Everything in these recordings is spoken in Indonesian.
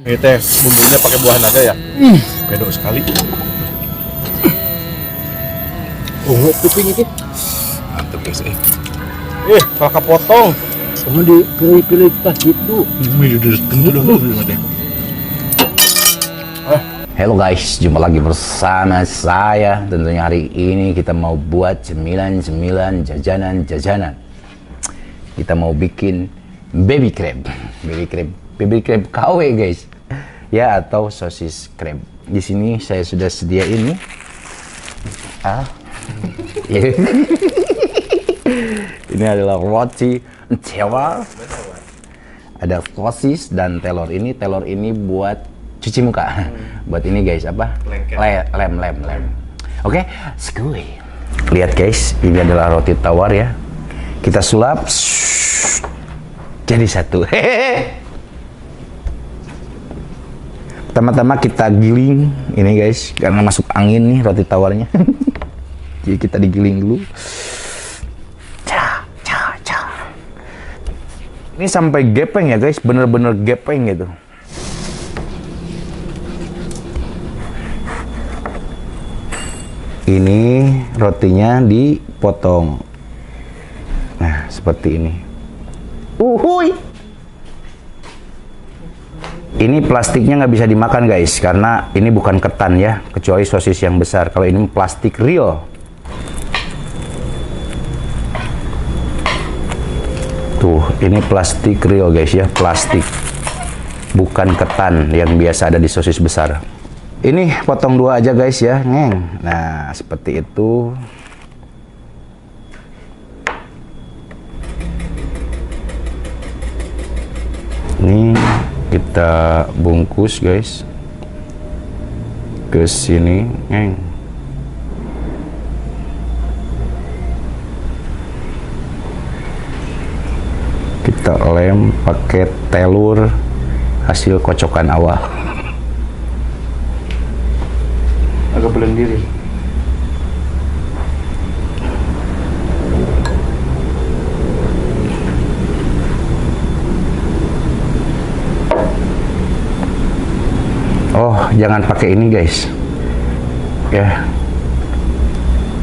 Ini teh bumbunya pakai buah naga ya. Pedo sekali. Ungu kuping itu. Mantep guys. Salah kepotong. Kamu dipilih-pilih pas gitu. Halo guys, jumpa lagi bersama saya. Tentunya hari ini kita mau buat cemilan-cemilan, jajanan-jajanan. Kita mau bikin baby crab KW guys, ya, atau sosis crab. Di sini saya sudah sediain nih. Ini adalah roti telur, ada sosis dan telur. Telur ini buat cuci muka. Buat ini guys, apa? Lem. Oke, sekali. Lihat guys, ini adalah roti tawar ya. Kita sulap jadi satu. Pertama-tama kita giling ini guys, karena masuk angin nih roti tawarnya. Jadi kita digiling dulu. Ini sampai gepeng ya guys, bener-bener gepeng gitu. Ini rotinya dipotong. Nah, seperti ini. Uhuy. Ini plastiknya nggak bisa dimakan guys, karena ini bukan ketan ya, kecuali sosis yang besar. Kalau ini plastik real. Tuh, ini plastik real guys ya, plastik. Bukan ketan yang biasa ada di sosis besar. Ini potong dua aja guys ya, ngeng. Nah, seperti itu. Ini kita bungkus guys. Ke sini, ngeng. Kita lem pakai telur hasil kocokan awal. Agak belum diri. Oh, jangan pakai ini guys. Ya.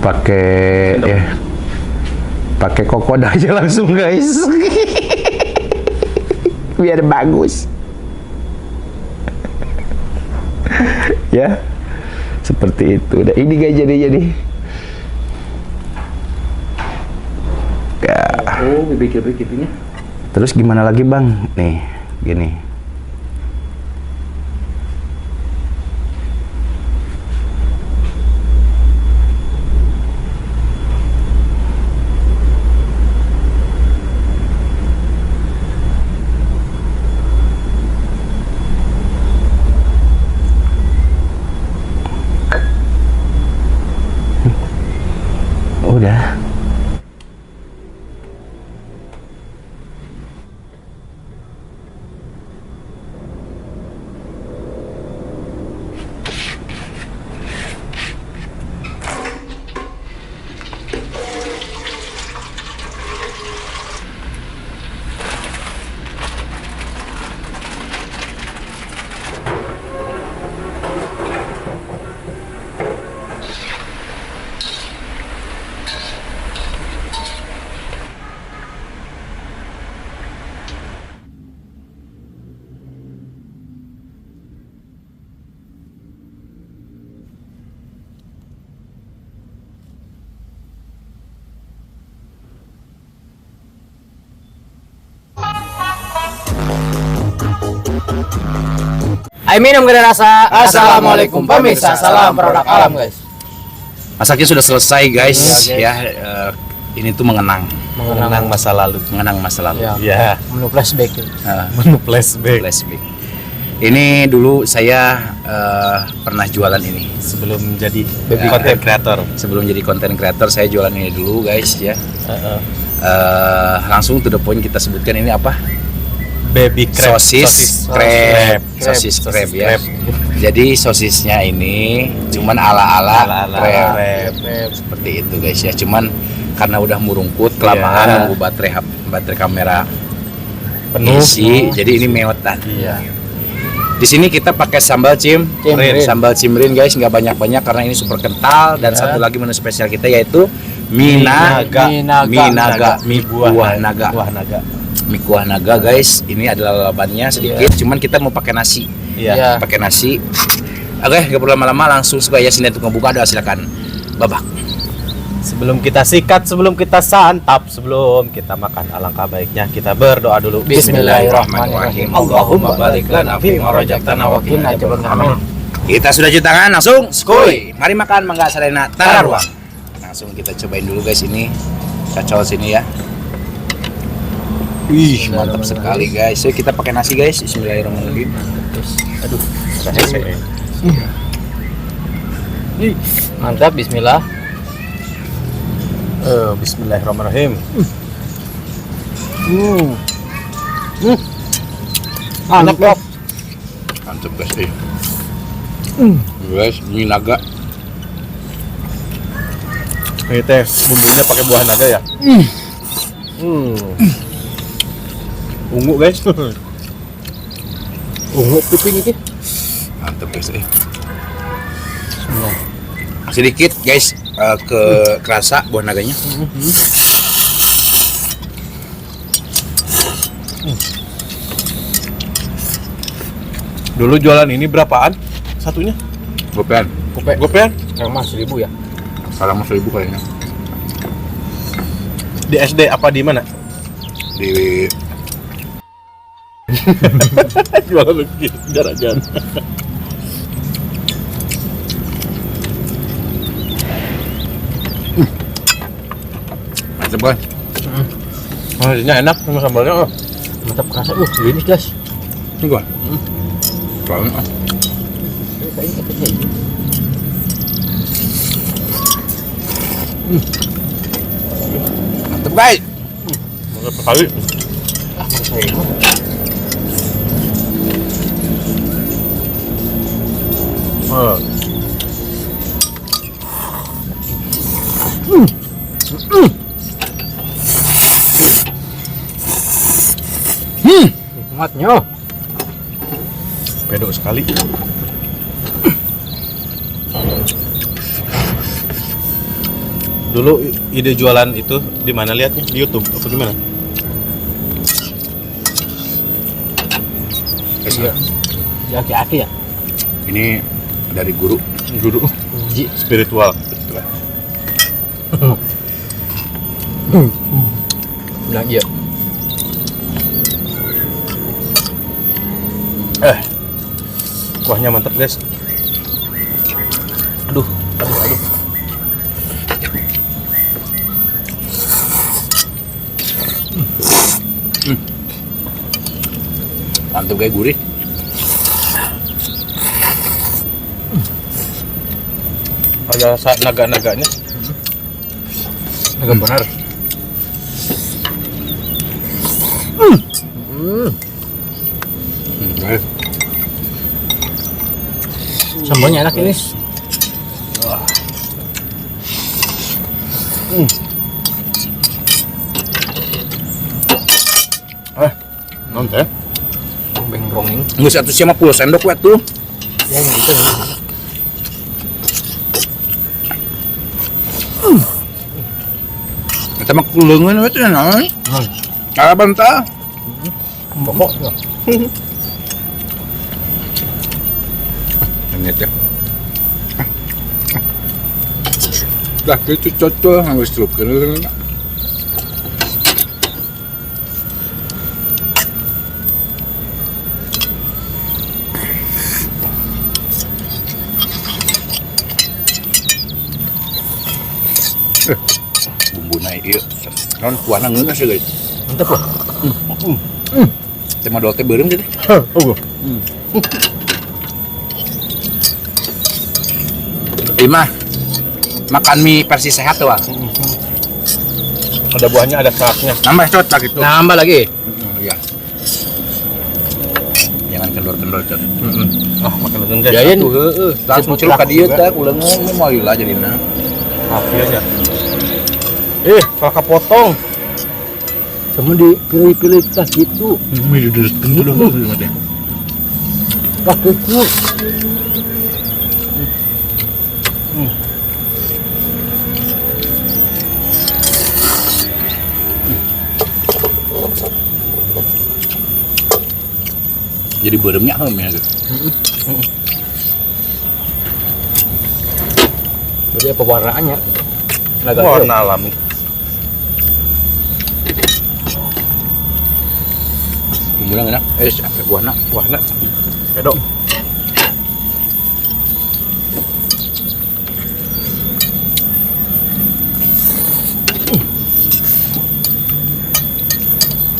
Pakai kokoda aja langsung guys. Biar bagus. Ya. Seperti itu. Udah ini guys jadi. Ya. Oh, bibir gitunya. Terus gimana lagi bang? Nih, gini. Udah. Ayo minum gede rasa. Assalamualaikum pemirsa, salam produk alam guys. Masaknya sudah selesai guys. Ya, ini tuh mengenang masa lalu. Ya. Menu flashback. Menu flashback. Ini dulu saya pernah jualan ini Sebelum jadi content creator. Sebelum jadi content creator saya jualan ini dulu guys ya. Langsung to the point kita sebutkan ini apa? Baby crab. Sosis crab ya. Jadi sosisnya ini cuman ala-ala crab. Seperti itu guys ya. Cuman karena udah murungkut kelamaan nunggu baterai kamera penuh isi, jadi ini meotan. Di sini kita pakai sambal Cimrin. sambal cimrin guys, nggak banyak-banyak karena ini super kental. Dan satu lagi menu spesial kita yaitu mie naga, mie buah naga. Mie kuah naga guys, ini adalah lalabannya sedikit, cuman kita mau pakai nasi. Iya. Pakai nasi. Oke, nggak perlu lama-lama, langsung supaya sini untuk membuka. Doa silakan. Babak. Sebelum kita sikat, sebelum kita santap, sebelum kita makan, alangkah baiknya kita berdoa dulu. Bismillahirrahmanirrahim. Allahumma barik lana fi ma razaqtana wa qina adzabannar. Kita sudah cuci tangan, langsung skoy. Mari makan mangga sarena tarwa. Langsung kita cobain dulu guys ini. Kacau sini ya. Wih, mantap sekali guys. So, kita pakai nasi guys. Bismillahirrahmanirrahim. Aduh, Mantap, bismillah. Bismillahirrahmanirrahim. Enak Bob. Mantap guys. Guys, mie naga. Ini teh bumbunya pakai buah naga ya. Ungu guys. Ungu piping iki. Mantap guys. Sedikit guys kerasa buah naganya. Dulu jualan ini berapaan satunya? Gopean. Gopean? Yang mas 1000 ya. Salah mas 1000 kayaknya. Di SD apa di mana? Di Jualan lagi jarak-jarak. mantap boy. Nasinya enak sama sambalnya. Mantap kerasa. Ini guys. Ini gua. Soalnya mantap guys. Mantap sekali. Nikmatnya. Pedok sekali. Dulu ide jualan itu di mana lihatnya? Di YouTube atau di mana? Iya. Ya aki-aki ya. Ini dari guru. Spiritual. Bilang iya. Kuahnya mantap guys. Aduh. Mantap kayak gurih. Ada saat naga-naganya. Agak benar. Sambalnya enak ini. Non teh. Beng ronging. Nggak 150 sendok wet tuh. Ya yang itu. Kita mah kulengan wet ya nah. Cara bantah. Pokok. Ingat ya. Dah itu cocok harus teruskan. Bumbu naik iya. Non kuahna ngeunah sih guys. Mantap loh. Teh modal teh beureum jadi. Imah makan mie versi sehat tuh. Ada buahnya, ada seratnya. Nambah cocok gitu. Nambah lagi. Iya. Jangan kendor-kendor cot. Makan lagi guys. Jayan. Langsung celuk ka dieu teh kulengan mau lah jadina. Akhirnya. Salah kepotong. Sama dipilih-pilih tas gitu. Wah, gitu. Jadi beremnya kan ya. Jadi apa warnanya? Warna alami. Kemudian enak. Buahna. Warna. Kedok.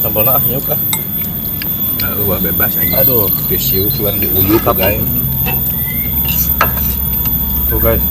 Sambalnya nyuk ah. Wah bebas aja. Aduh. Disiu tuang diuyuk guys. Tuh guys.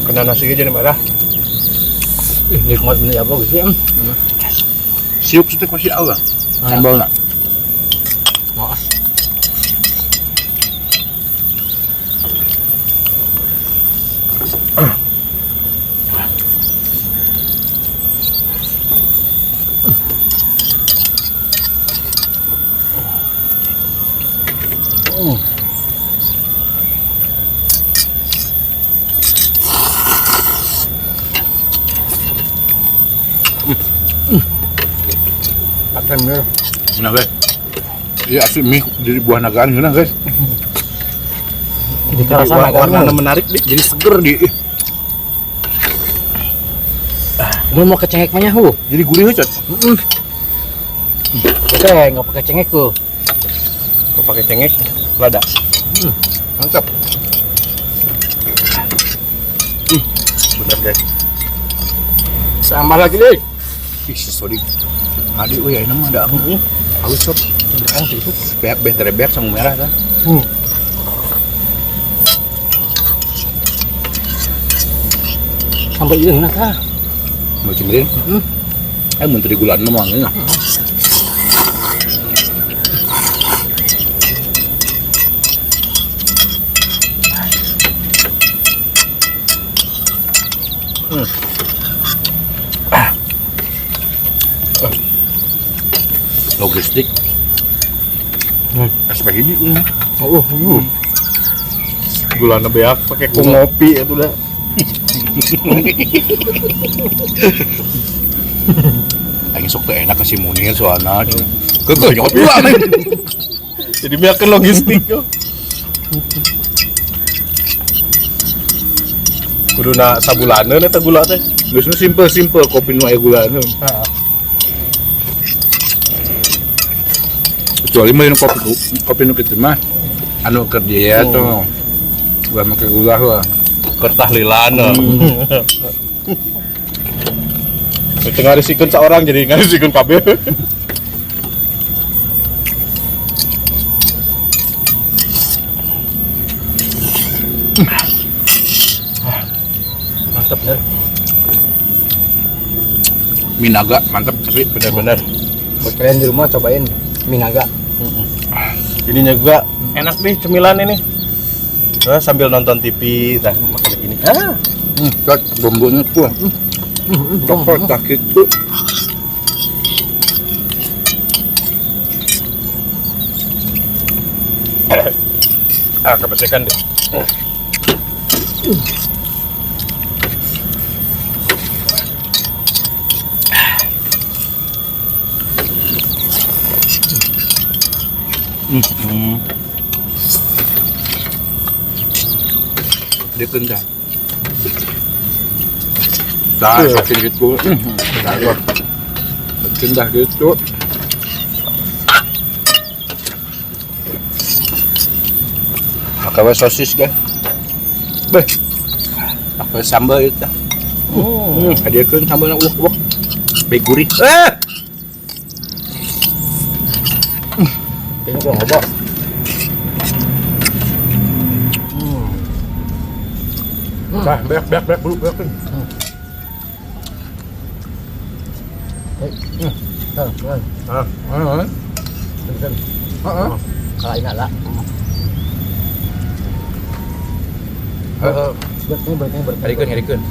Kena nasinya jadi merah. Nikmat bener apa sih? Siuk setek masih awal. Sambalnya. Mau. Pakai mir. Nah guys. Iya asli mie dari buah nagaan gimana guys? Jadi warna menarik deh. Jadi seger di. Mau kecengek mana hu? Jadi gurih cot. Oke, nggak pakai cengek tuh. Kau pakai cengek, lada. Mantap. Bener guys. Tambah lagi deh. Ih, sorry. Adik, wih, ini mah ada halus sob. Cenderung itu. Beak, beak sama merah kan. Sampai ini enak ah. Mau cemilin? Menteri gulaan nama ini. Logistik. Aspek ini. Gulana beak pakai ngopi itu dah. Aing sok teh enak kasih Munir soalna. Kekeh nyokot dua nih. Jadi beak kan logistik yo. Kuduna sabulaneun eta gula teh. Geus simple kopi nu aya gulana. Kecuali mah kopi nu kitu mah anu keur diet tuh. Gua make gula lah. Kertah lilana. Itu ngarisikeun seorang jadi ngarisikeun kabeh. Mantap bener. Mie naga mantap asli Bener-bener. Buat kalian di rumah cobain mie naga. Ininya juga enak nih cemilan ini. Nah, sambil nonton TV, tah makan ini. Kat bumbunya tuh. Coklat sakit tuh. Kebesekan deh. Dia kendah. Dah saking gitu. Dah. Kendah gitu. Pakai sosis guys. Beh. Pakai sambal itu. Hadiahkeun sambalna uwak-uwak. Baik gurih. Ngobrol. Nah, beak dulu, beak. Kalau ingat lah. Harikeun.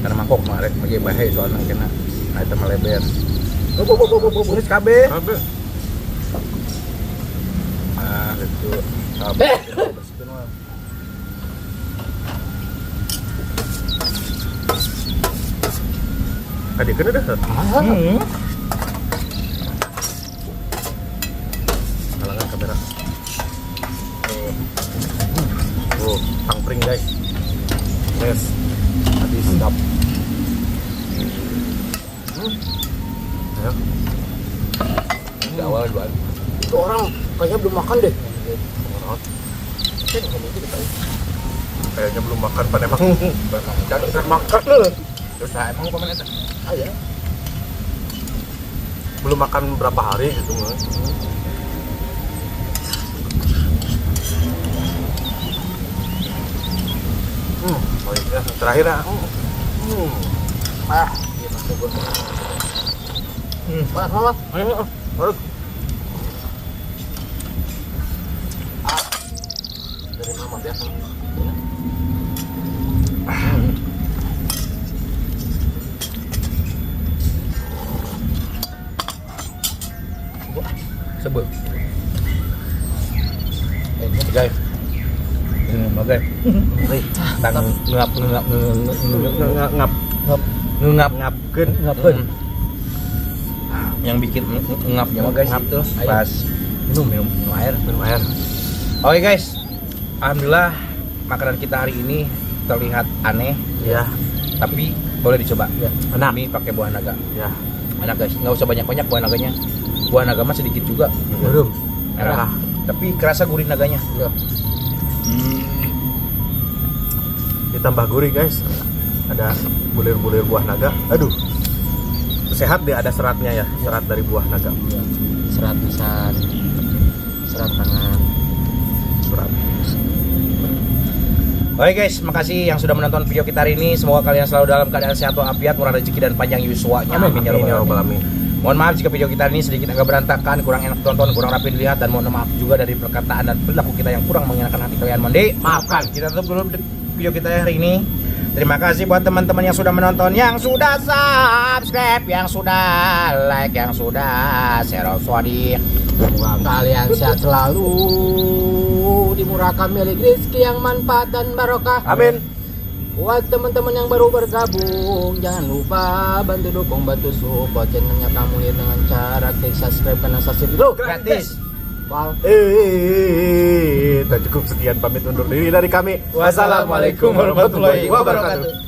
Karena mangkok kemarin lagi bahaya soalnya kena naik sama leber. Bunis KB. Ah, itu. Sabar. Tadi kan udah. Halangan kamera. Oh, pangpring guys. Yes. Habis sedap. Ayo. Di awal duluan. Itu orang kayaknya belum makan deh. Kayaknya belum makan pan emang. Jangan makan loh. Terus emang paman eta. Ah ya. Belum makan berapa hari gitu mah. Oh iya, terakhir ah. Ah, iya masuk gua. Mas. Ayo, baru. Dari mama biasa. Sebel. Guys. Ini magai. Tang ngapkeun. Yang bikin ngapnya mah guys itu pas minum air. Oke guys. Alhamdulillah makanan kita hari ini terlihat aneh Ya, tapi boleh dicoba. Ya. Enak. Ini pakai buah naga. ya. Enak guys. Nggak usah banyak-banyak buah naganya. Buah naga mah sedikit juga. Belum. Merah. Tapi kerasa gurih naganya. Ya. Ditambah gurih guys. Ada bulir-bulir buah naga. Aduh. Sehat deh, ada seratnya ya, serat dari buah naga. Serat lisan, serat tangan, Serat. Oke guys, makasih yang sudah menonton video kita hari ini. Semoga kalian selalu dalam keadaan sehat walafiat, murah rezeki dan panjang yuswanya. Amin ya rabbal alamin. Mohon maaf jika video kita ini sedikit agak berantakan, kurang enak tonton, kurang rapi dilihat, dan mohon maaf juga dari perkataan dan perilaku kita yang kurang mengenakan hati kalian. Mohon maafkan. Kita tutup dulu video kita hari ini. Terima kasih buat teman-teman yang sudah menonton, yang sudah subscribe, yang sudah like, yang sudah share. Swadih. Semoga kalian sehat selalu, dimurahkan milik rezeki yang manfaat dan barokah. Amin. Buat teman-teman yang baru bergabung, jangan lupa bantu dukung, bantu support channelnya kamu lihat dengan cara klik subscribe karena subscribe itu gratis. Wow. Tak cukup sekian, pamit undur diri dari kami. Wassalamualaikum warahmatullahi wabarakatuh.